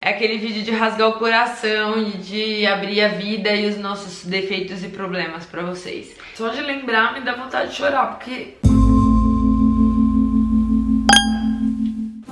É aquele vídeo de rasgar o coração e de abrir a vida e os nossos defeitos e problemas pra vocês. Só de lembrar me dá vontade de chorar, porque...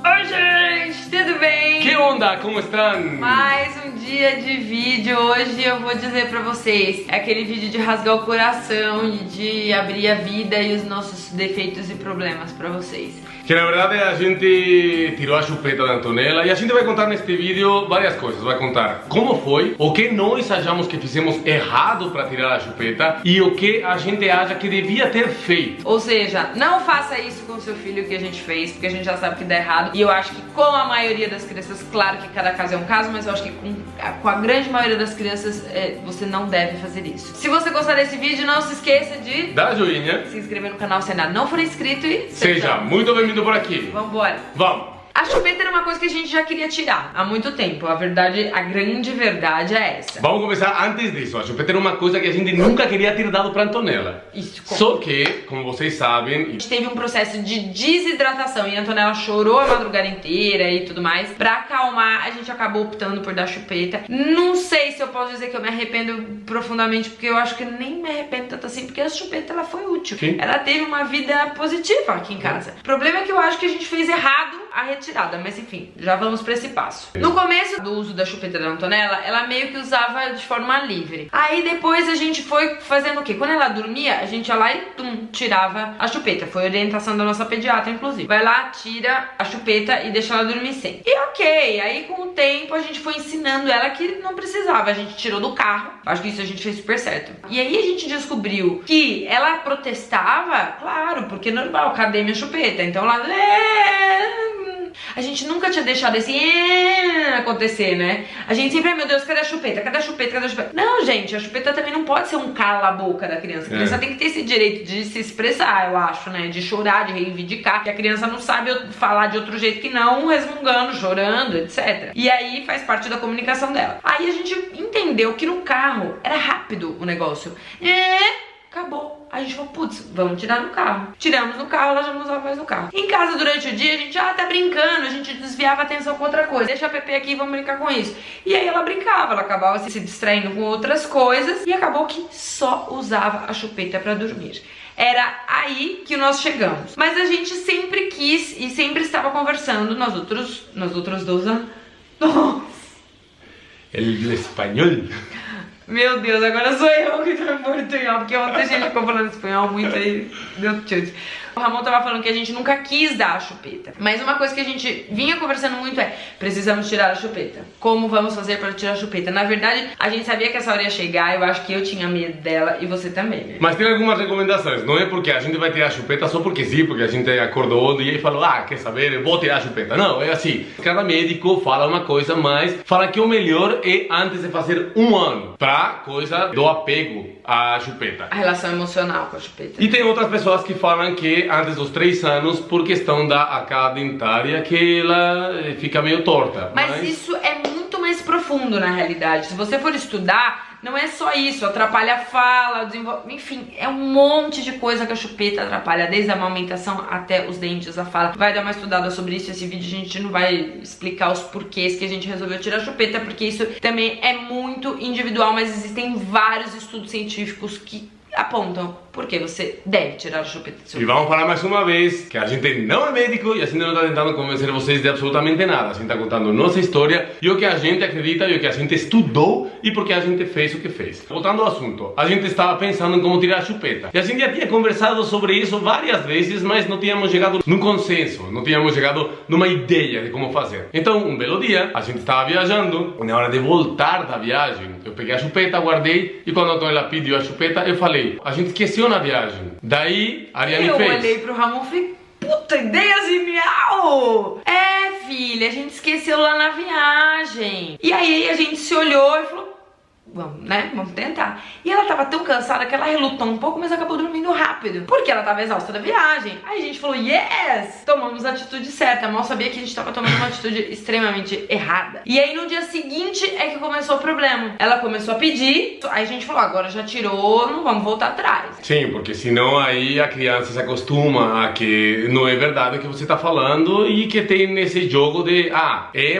Oi, gente, tudo bem? Que onda? Como estão? Mais um dia de vídeo. Hoje eu vou dizer pra vocês, é aquele vídeo de rasgar o coração e de abrir a vida e os nossos defeitos e problemas pra vocês. Que na verdade a gente tirou a chupeta da Antonella e a gente vai contar neste vídeo várias coisas. Vai contar como foi, o que nós achamos que fizemos errado para tirar a chupeta e o que a gente acha que devia ter feito. Ou seja, não faça isso com seu filho que a gente fez, porque a gente já sabe que dá errado. E eu acho que com a maioria das crianças, claro que cada caso é um caso, mas eu acho que com a grande maioria das crianças você não deve fazer isso. Se você gostar desse vídeo, não se esqueça de dar joinha, se inscrever no canal se ainda não for inscrito e seja muito bem-vindo por aqui. Vambora. Vamos. A chupeta era uma coisa que a gente já queria tirar há muito tempo. A verdade, a grande verdade é essa. Vamos começar antes disso. A chupeta era uma coisa que a gente nunca queria ter dado pra Antonella. Isso. Só que, como vocês sabem... A gente teve um processo de desidratação e a Antonella chorou a madrugada inteira e tudo mais. Pra acalmar, a gente acabou optando por dar chupeta. Não sei se eu posso dizer que eu me arrependo profundamente, porque eu acho que eu nem me arrependo tanto assim, porque a chupeta ela foi útil. Sim. Ela teve uma vida positiva aqui em casa. O problema é que eu acho que a gente fez errado a retirada, mas enfim, já vamos pra esse passo. No começo do uso da chupeta da Antonella, ela meio que usava de forma livre. Aí depois a gente foi fazendo o quê? Quando ela dormia, a gente ia lá e tirava a chupeta. Foi orientação da nossa pediatra, inclusive. Vai lá, tira a chupeta e deixa ela dormir sem. E ok, aí com o tempo a gente foi ensinando ela que não precisava. A gente tirou do carro. Acho que isso a gente fez super certo. E aí a gente descobriu que ela protestava, claro, porque normal, cadê minha chupeta? Então ela... A gente nunca tinha deixado esse acontecer, né? A gente sempre, ai meu Deus, cadê a chupeta? Cadê a chupeta? Cadê a chupeta? Não, gente, a chupeta também não pode ser um cala-boca da criança. A criança tem que ter esse direito de se expressar, eu acho, né? De chorar, de reivindicar. Que a criança não sabe falar de outro jeito que não, resmungando, chorando, etc. E aí faz parte da comunicação dela. Aí a gente entendeu que no carro era rápido o negócio. Acabou. A gente falou, putz, vamos tirar no carro. Tiramos no carro, ela já não usava mais no carro. Em casa, durante o dia, a gente, tá brincando, a gente desviava a atenção com outra coisa. Deixa a Pepe aqui e vamos brincar com isso. E aí ela brincava, ela acabava se distraindo com outras coisas e acabou que só usava a chupeta pra dormir. Era aí que nós chegamos. Mas a gente sempre quis e sempre estava conversando nos outros 2 anos. Nossa! El espanhol. Meu Deus, agora sou eu que tô em portunhol, porque ontem a gente ficou falando espanhol muito e deu chute. O Ramon tava falando que a gente nunca quis dar a chupeta. Mas uma coisa que a gente vinha conversando muito é: precisamos tirar a chupeta. Como vamos fazer para tirar a chupeta? Na verdade, a gente sabia que essa hora ia chegar, eu acho que eu tinha medo dela e você também, né? Mas tem algumas recomendações, não é porque a gente vai tirar a chupeta só porque sim, porque a gente acordou e falou, quer saber, eu vou tirar a chupeta. Não, é assim, cada médico fala uma coisa, mas fala que o melhor é antes de fazer 1 ano, pra coisa do apego à chupeta. A relação emocional com a chupeta. E tem outras pessoas que falam que antes dos 3 anos, por questão da arcada dentária, que ela fica meio torta. Mas isso é muito mais profundo na realidade. Se você for estudar, não é só isso, atrapalha a fala, enfim, é um monte de coisa que a chupeta atrapalha, desde a amamentação até os dentes, a fala. Vai dar uma estudada sobre isso, esse vídeo a gente não vai explicar os porquês que a gente resolveu tirar a chupeta, porque isso também é muito individual, mas existem vários estudos científicos que apontam porque você deve tirar a chupeta do seu filho. E vamos falar mais uma vez que a gente não é médico e a gente não está tentando convencer vocês de absolutamente nada. A gente está contando nossa história e o que a gente acredita e o que a gente estudou e porque a gente fez o que fez. Voltando ao assunto, a gente estava pensando em como tirar a chupeta. E a gente já tinha conversado sobre isso várias vezes, mas não tínhamos chegado num consenso, não tínhamos chegado numa ideia de como fazer. Então, um belo dia, a gente estava viajando, na hora de voltar da viagem, eu peguei a chupeta, guardei e quando a Antonella pediu a chupeta, eu falei, a gente esqueceu na viagem. Daí, a Ariane fez. Eu olhei pro Ramon e falei, puta, ideia genial! Filha, a gente esqueceu lá na viagem. E aí a gente se olhou e falou, vamos tentar. E ela tava tão cansada que ela relutou um pouco, mas acabou dormindo rápido, porque ela tava exausta da viagem. Aí a gente falou, yes! Tomamos a atitude certa, mal sabia que a gente tava tomando uma atitude extremamente errada. E aí no dia seguinte é que começou o problema. Ela começou a pedir, aí a gente falou, agora já tirou, não vamos voltar atrás. Sim, porque senão aí a criança se acostuma a que não é verdade o que você está falando e que tem esse jogo de,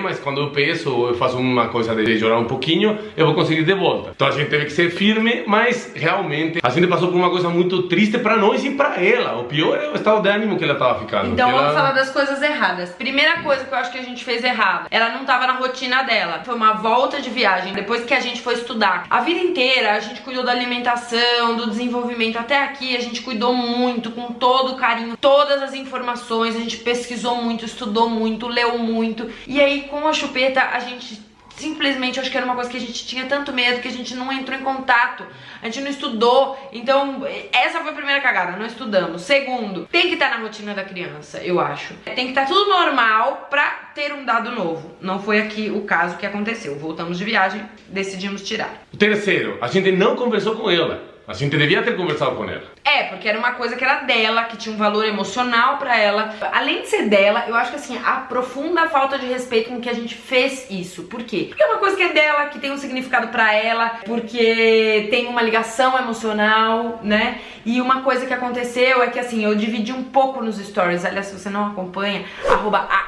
mas quando eu peço, eu faço uma coisa de chorar um pouquinho, eu vou conseguir de volta. Então a gente teve que ser firme, mas realmente a gente passou por uma coisa muito triste para nós e para ela. O pior é o estado de ânimo que ela estava ficando. Então vamos falar das coisas erradas. Primeira coisa que eu acho que a gente fez errado, ela não estava na rotina dela. Foi uma volta de viagem, depois que a gente foi estudar. A vida inteira a gente cuidou da alimentação, do desenvolvimento. Até aqui a gente cuidou muito, com todo o carinho, todas as informações, a gente pesquisou muito, estudou muito, leu muito. E aí com a chupeta a gente simplesmente, acho que era uma coisa que a gente tinha tanto medo que a gente não entrou em contato, a gente não estudou. Então essa foi a primeira cagada, não estudamos. Segundo, tem que estar na rotina da criança, eu acho. Tem que estar tudo normal pra ter um dado novo. Não foi aqui o caso que aconteceu. Voltamos de viagem, decidimos tirar. Terceiro, a gente não conversou com ela. A gente devia ter conversado com ela. Porque era uma coisa que era dela, que tinha um valor emocional pra ela. Além de ser dela, eu acho que assim, a profunda falta de respeito com que a gente fez isso. Por quê? Porque é uma coisa que é dela, que tem um significado pra ela, porque tem uma ligação emocional, né? E uma coisa que aconteceu é que assim, eu dividi um pouco nos stories. Aliás, se você não acompanha,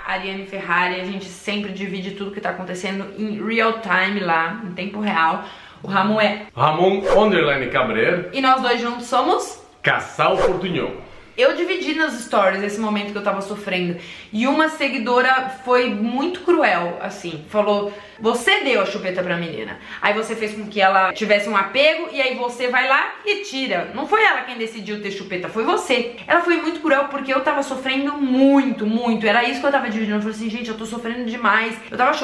@ArianeFerrari, a gente sempre divide tudo que tá acontecendo em real time lá, em tempo real. O Ramon é Ramon_Cabrer. E nós dois juntos somos Casal Portunhol. Eu dividi nas stories esse momento que eu tava sofrendo. E uma seguidora foi muito cruel, assim. Falou, você deu a chupeta pra menina. Aí você fez com que ela tivesse um apego e aí você vai lá e tira. Não foi ela quem decidiu ter chupeta, foi você. Ela foi muito cruel porque eu tava sofrendo muito, muito. Era isso que eu tava dividindo. Eu falei assim, gente, eu tô sofrendo demais. Eu tava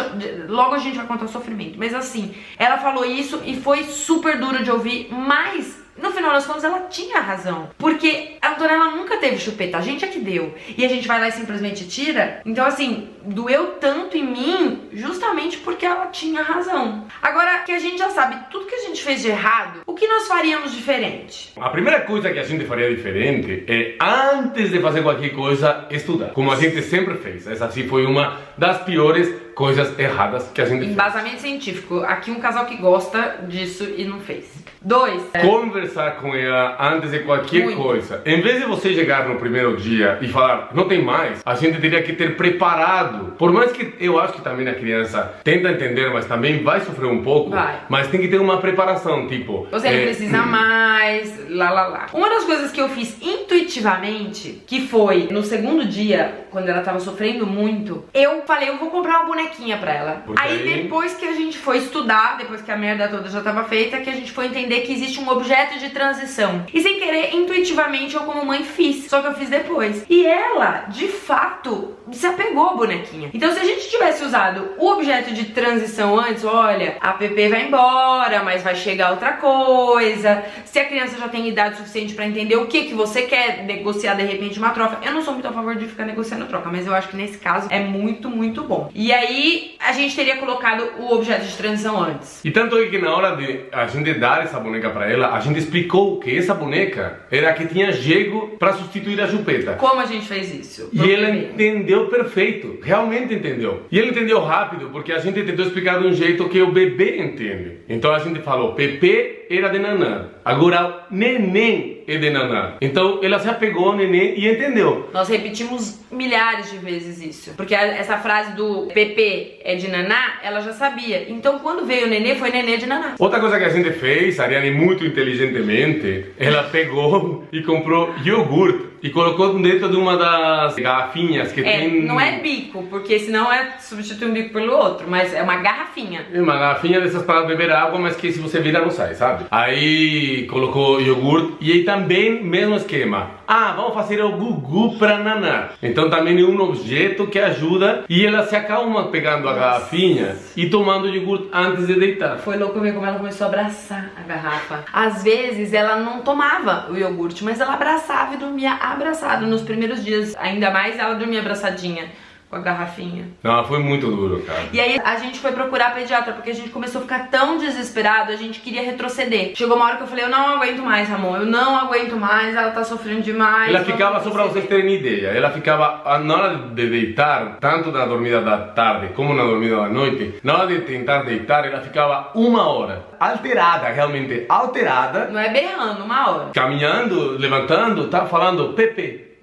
logo a gente vai contar o sofrimento. Mas assim, ela falou isso e foi super duro de ouvir, mas no final das contas ela tinha razão, porque a Antonella nunca teve chupeta, a gente é que deu, e a gente vai lá e simplesmente tira. Então assim, doeu tanto em mim justamente porque ela tinha razão. Agora que a gente já sabe tudo que a gente fez de errado, o que nós faríamos diferente? A primeira coisa que a gente faria diferente é, antes de fazer qualquer coisa, estudar, como a gente sempre fez. Essa sim foi uma das piores coisas erradas que a gente fez. Embasamento científico, aqui um casal que gosta disso e não fez. 2. Conversar com ela antes de qualquer coisa. Em vez de você chegar no primeiro dia e falar, não tem mais, a gente teria que ter preparado. Por mais que eu acho que também a criança tenta entender, mas também vai sofrer um pouco. Mas tem que ter uma preparação, tipo... Você não precisa mais, lá. Uma das coisas que eu fiz intuitivamente, que foi no segundo dia, quando ela tava sofrendo muito, eu falei, eu vou comprar uma bonequinha pra ela. Aí depois que a gente foi estudar, depois que a merda toda já tava feita, que a gente foi entender que existe um objeto de transição. E sem querer, intuitivamente, eu como mãe fiz. Só que eu fiz depois. E ela, de fato, se apegou à bonequinha. Então se a gente tivesse usado o objeto de transição antes, olha, a Pepe vai embora, mas vai chegar outra coisa. Se a criança já tem idade suficiente pra entender o que você quer negociar de repente uma troca. Eu não sou muito a favor de ficar negociando troca, mas eu acho que nesse caso é muito, muito bom. E aí a gente teria colocado o objeto de transição antes. E tanto é que na hora de a gente dar essa boneca pra ela, a gente explicou que essa boneca era a que tinha jeito pra substituir a chupeta. Como a gente fez isso? E ela entendeu perfeito, realmente entendeu. E ele entendeu rápido, porque a gente tentou explicar de um jeito que o bebê entende. Então a gente falou, Pepe era de Naná, agora neném é de Naná. Então ela se apegou ao neném e entendeu. Nós repetimos milhares de vezes isso, porque essa frase do Pepe é de Naná, ela já sabia. Então quando veio o nenê, foi nenê de Naná. Outra coisa que a gente fez, a Ariane muito inteligentemente, ela pegou e comprou iogurte e colocou dentro de uma das garrafinhas que tem... Não é bico, porque senão é substituir um bico pelo outro, mas é uma garrafinha. É uma garrafinha dessas para beber água, mas que se você vira não sai, sabe? Aí colocou iogurte e aí também mesmo esquema. Vamos fazer o gugu para Naná. Então também é um objeto que ajuda e ela se acalma pegando a garrafinha e tomando o iogurte antes de deitar. Foi louco ver como ela começou a abraçar a garrafa. Às vezes ela não tomava o iogurte, mas ela abraçava e dormia abraçada nos primeiros dias. Ainda mais ela dormia abraçadinha com com a garrafinha. Não, foi muito duro, cara. E aí a gente foi procurar a pediatra, porque a gente começou a ficar tão desesperado, a gente queria retroceder. Chegou uma hora que eu falei, eu não aguento mais, amor, eu não aguento mais, ela tá sofrendo demais. Ela ficava, só pra vocês terem ideia, ela ficava, na hora de deitar, tanto na dormida da tarde como na dormida da noite, na hora de tentar deitar, ela ficava 1 hora. Alterada, realmente alterada. Não é berrando, 1 hora. Caminhando, levantando, tá falando Pepe.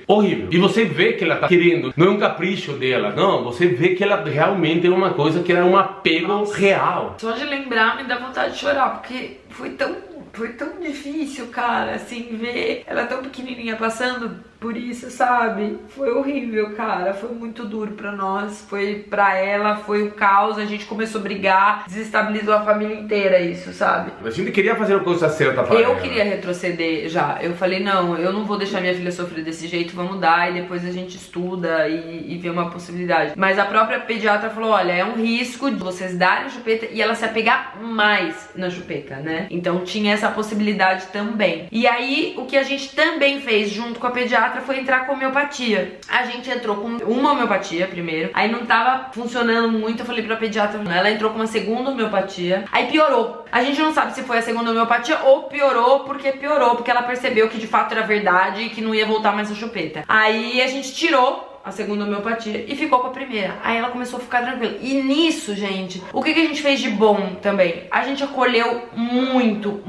Horrível. E você vê que ela tá querendo, não é um capricho dela, não. Você vê que ela realmente é uma coisa que era um apego real. Só de lembrar me dá vontade de chorar, porque foi tão difícil, cara, assim, ver ela tão pequenininha passando por isso, sabe? Foi horrível, cara, foi muito duro pra nós, foi pra ela, foi o caos, a gente começou a brigar, desestabilizou a família inteira isso, sabe? A gente queria fazer a coisa certa pra ela. Eu queria retroceder já, eu falei, não, eu não vou deixar minha filha sofrer desse jeito, vamos dar, e depois a gente estuda e vê uma possibilidade. Mas a própria pediatra falou, olha, é um risco de vocês darem a chupeta e ela se apegar mais na chupeta, né? Então tinha essa possibilidade também. E aí, o que a gente também fez junto com a pediatra foi entrar com homeopatia. A gente entrou com uma homeopatia primeiro, aí não tava funcionando muito, eu falei pra pediatra, ela entrou com uma segunda homeopatia, aí piorou. A gente não sabe se foi a segunda homeopatia ou piorou, porque ela percebeu que de fato era verdade e que não ia voltar mais a chupeta. Aí a gente tirou a segunda homeopatia e ficou com a primeira. Aí ela começou a ficar tranquila. E nisso, gente, o que a gente fez de bom também? A gente acolheu muito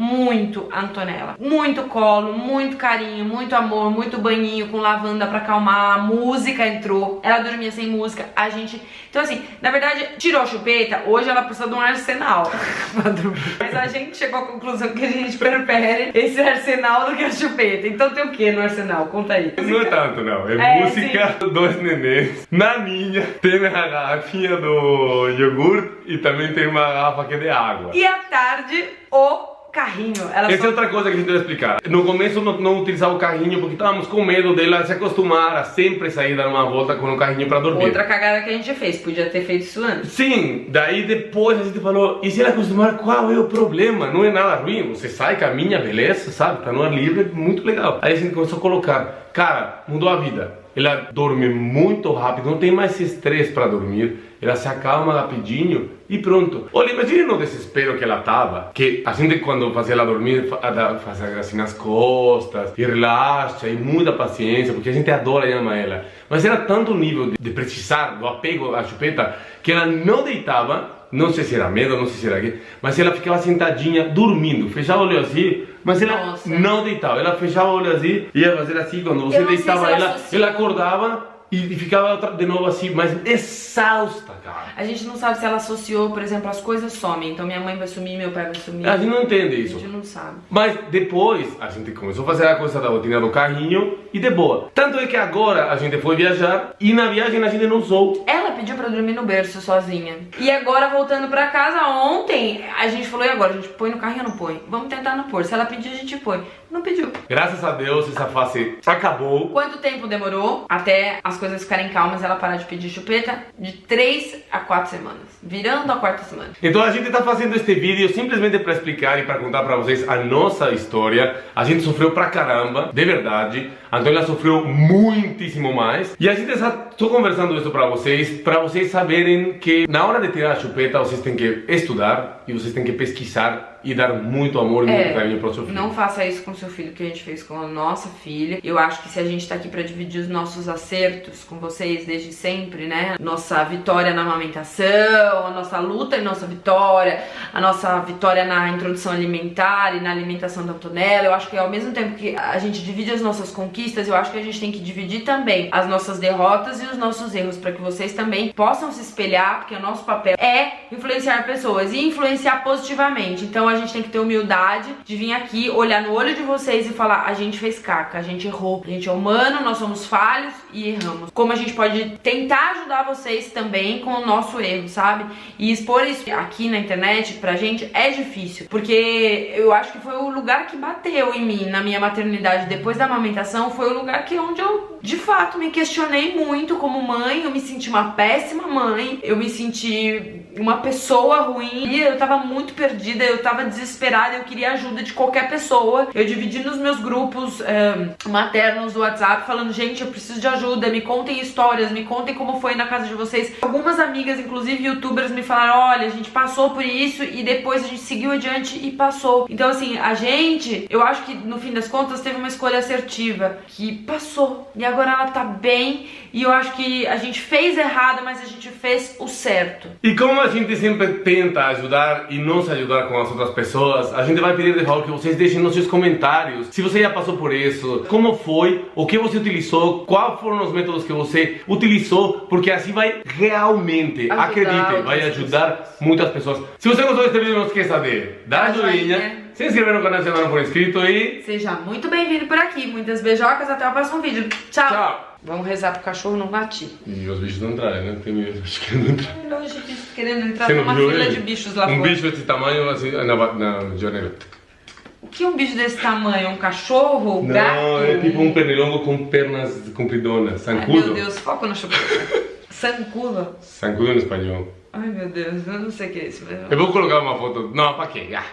a Antonella. Muito colo, muito carinho, muito amor, muito banhinho com lavanda pra acalmar. A música entrou. Ela dormia sem música. A gente... Então assim, na verdade, tirou a chupeta. Hoje ela precisa de um arsenal pra dormir. Mas a gente chegou à conclusão que a gente prefere esse arsenal do que a chupeta. Então tem o que no arsenal? Conta aí. Não é tanto, não. É música, sim. 2 nenês. Na minha tem a garrafinha do iogurte e também tem uma garrafa que é de água. E à tarde, o carrinho. Essa é outra coisa que a gente vai explicar. No começo não utilizava o carrinho porque estávamos com medo dela se acostumar a sempre sair dar uma volta com o carrinho para dormir. Outra cagada que a gente fez, podia ter feito isso antes. Sim, daí depois a gente falou, e se ela acostumar, qual é o problema? Não é nada ruim, você sai, caminha, beleza, sabe? Tá no ar livre, muito legal. Aí a gente começou a colocar, cara, mudou a vida. Ela dorme muito rápido, não tem mais estresse para dormir, ela se acalma rapidinho e pronto. Olha, imagine no desespero que ela tava, que a gente quando fazia ela dormir, faz assim nas costas, e relaxa, e muita paciência, porque a gente adora e ama ela. Mas era tanto o nível de precisar do apego à chupeta, que ela não deitava, não sei se era medo, não sei se era quê, mas ela ficava sentadinha, dormindo, fechava o olho assim, mas ela não deitava, ela fechava o olho assim, ia fazer assim, quando você deitava ela acordava e ficava de novo assim, mas exausta, cara. A gente não sabe se ela associou, por exemplo, as coisas somem, então minha mãe vai sumir, meu pai vai sumir. A gente não entende isso. A gente não sabe. Mas depois a gente começou a fazer a coisa da rotina do carrinho e de boa. Tanto é que agora a gente foi viajar e na viagem a gente não usou. Ela pediu pra dormir no berço sozinha. E agora voltando pra casa ontem, a gente falou, e agora? A gente põe no carrinho ou não põe? Vamos tentar não pôr. Se ela pedir, a gente põe. Não pediu. Graças a Deus essa fase acabou. Quanto tempo demorou até as coisas ficarem calmas e ela parar de pedir chupeta? De 3 a 4 semanas. Virando a 4ª semana. Então a gente está fazendo este vídeo simplesmente para explicar e para contar para vocês a nossa história. A gente sofreu pra caramba, de verdade. A Antônia sofreu muitíssimo mais. E a gente está conversando isso para vocês saberem que na hora de tirar a chupeta vocês têm que estudar e vocês têm que pesquisar e dar muito amor e muito carinho para o seu filho. Não faça isso com o seu filho que a gente fez com a nossa filha. Eu acho que se a gente tá aqui para dividir os nossos acertos com vocês desde sempre, né? Nossa vitória na amamentação, a nossa luta e nossa vitória, a nossa vitória na introdução alimentar e na alimentação da Antonella. Eu acho que ao mesmo tempo que a gente divide as nossas conquistas, eu acho que a gente tem que dividir também as nossas derrotas e os nossos erros, para que vocês também possam se espelhar, porque o nosso papel é influenciar pessoas e influenciar positivamente. Então a gente tem que ter humildade de vir aqui, olhar no olho de vocês e falar, a gente fez caca, a gente errou, a gente é humano, nós somos falhos e erramos. Como a gente pode tentar ajudar vocês também com o nosso erro, sabe? E expor isso aqui na internet pra gente é difícil, porque eu acho que foi o lugar que bateu em mim, na minha maternidade, depois da amamentação, foi o lugar onde eu de fato me questionei muito como mãe, eu me senti uma péssima mãe, eu me senti uma pessoa ruim, eu tava muito perdida, eu tava desesperada, eu queria ajuda de qualquer pessoa. Eu dividi nos meus grupos maternos do WhatsApp, falando, gente, eu preciso de ajuda, me contem histórias, me contem como foi na casa de vocês. Algumas amigas, inclusive youtubers, me falaram, olha, a gente passou por isso e depois a gente seguiu adiante e passou. Então assim, a gente, eu acho que no fim das contas teve uma escolha assertiva, que passou, e agora ela tá bem, e eu acho que a gente fez errado, mas a gente fez o certo. E como a gente sempre tenta ajudar e não se ajudar com as outras pessoas, a gente vai pedir de favor que vocês deixem nos seus comentários se você já passou por isso, como foi, o que você utilizou, quais foram os métodos que você utilizou, porque assim vai realmente, acredite, vai ajudar muitas pessoas. Se você gostou deste vídeo, não esqueça de dar joinha, se inscrever no canal se ainda não for inscrito e... Seja muito bem-vindo por aqui. Muitas beijocas, até o próximo vídeo. Tchau! Tchau! Vamos rezar pro cachorro não latir. E os bichos não entrarem, né? Tem bichos querendo entrar. Não, os bichos querendo entrar Você não numa viu fila ele? de bichos lá fora. Um bicho desse tamanho, assim, na janela. O que é um bicho desse tamanho? Um cachorro? Um gato? Não, é tipo um pernilongo com pernas compridonas. Ai, Zancudo. meu Deus, foco no chocolate. Sancudo? Zancudo em espanhol. Ai, meu Deus, eu não sei o que é isso. Mas... Eu vou colocar uma foto. Não, pra quê? Ah.